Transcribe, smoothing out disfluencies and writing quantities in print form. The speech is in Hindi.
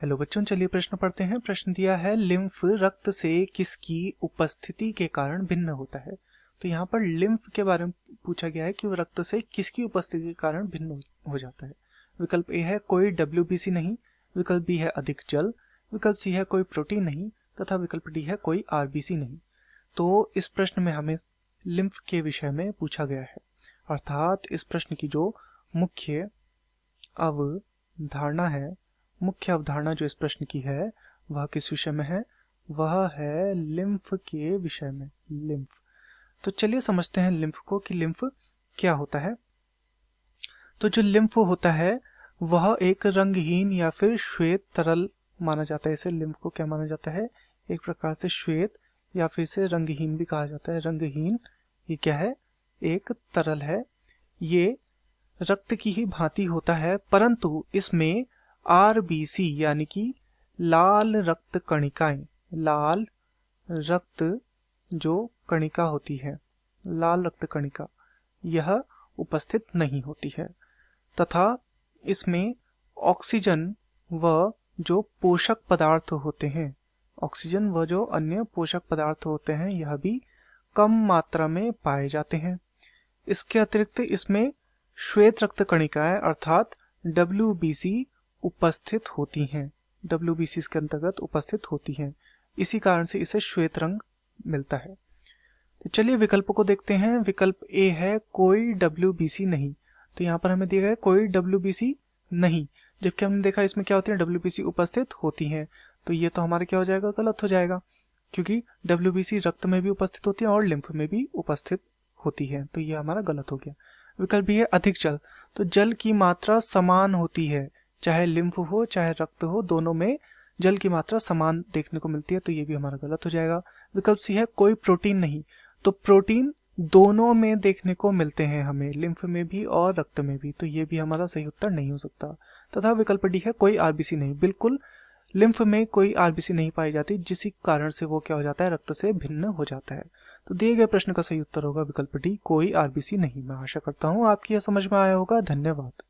हेलो बच्चों, चलिए प्रश्न पढ़ते हैं। प्रश्न दिया है लिम्फ रक्त से किसकी उपस्थिति के कारण भिन्न होता है। तो यहाँ पर लिम्फ के बारे में पूछा गया है कि वो रक्त से किसकी उपस्थिति के कारण भिन्न हो जाता है। विकल्प ए है कोई WBC नहीं, विकल्प बी है अधिक जल, विकल्प सी है कोई प्रोटीन नहीं तथा विकल्प डी है कोई RBC नहीं। तो इस प्रश्न में हमें लिम्फ के विषय में पूछा गया है, अर्थात इस प्रश्न की जो मुख्य अवधारणा है, मुख्य अवधारणा जो इस प्रश्न की है वह किस विषय में है, वह है लिम्फ के विषय में। लिम्फ, तो चलिए समझते हैं लिम्फ को कि लिम्फ क्या होता है। तो जो लिम्फ होता है वह एक रंगहीन या फिर श्वेत तरल माना जाता है। इसे लिम्फ को क्या माना जाता है, एक प्रकार से श्वेत या फिर इसे रंगहीन भी कहा जाता है। रंगहीन ये क्या है, एक तरल है। ये रक्त की ही भांति होता है, परंतु इसमें RBC यानी कि लाल रक्त कणिकाएं, लाल रक्त जो कणिका होती है, लाल रक्त कणिका, यह उपस्थित नहीं होती है तथा इसमें ऑक्सीजन व जो पोषक पदार्थ होते हैं, ऑक्सीजन व जो अन्य पोषक पदार्थ होते हैं, यह भी कम मात्रा में पाए जाते हैं। इसके अतिरिक्त इसमें श्वेत रक्त कणिकाएं अर्थात WBC उपस्थित होती हैं। WBC इसके अंतर्गत उपस्थित होती हैं, इसी कारण से इसे श्वेत रंग मिलता है। तो चलिए विकल्पों को देखते हैं। विकल्प ए है कोई WBC नहीं, तो यहाँ पर हमें दिया गया कोई WBC नहीं, जबकि हमने देखा इसमें क्या होती है, WBC उपस्थित होती हैं। तो ये तो हमारा क्या हो जाएगा, गलत हो जाएगा, क्योंकि WBC रक्त में भी उपस्थित होती है और लिम्फ में भी उपस्थित होती है, तो ये हमारा गलत हो गया। विकल्प भी है अधिक जल, तो जल की मात्रा समान होती है, चाहे लिम्फ हो चाहे रक्त हो, दोनों में जल की मात्रा समान देखने को मिलती है, तो ये भी हमारा गलत हो जाएगा। विकल्प सी है कोई प्रोटीन नहीं, तो प्रोटीन दोनों में देखने को मिलते हैं हमें, लिम्फ में भी और रक्त में भी, तो ये भी हमारा सही उत्तर नहीं हो सकता। तथा विकल्प डी है कोई RBC नहीं, बिल्कुल लिम्फ में कोई RBC नहीं पाई जाती, जिसी कारण से वो क्या हो जाता है, रक्त से भिन्न हो जाता है। तो दिए गए प्रश्न का सही उत्तर होगा विकल्प डी कोई RBC नहीं। मैं आशा करता हूँ आपकी यह समझ में आया होगा। धन्यवाद।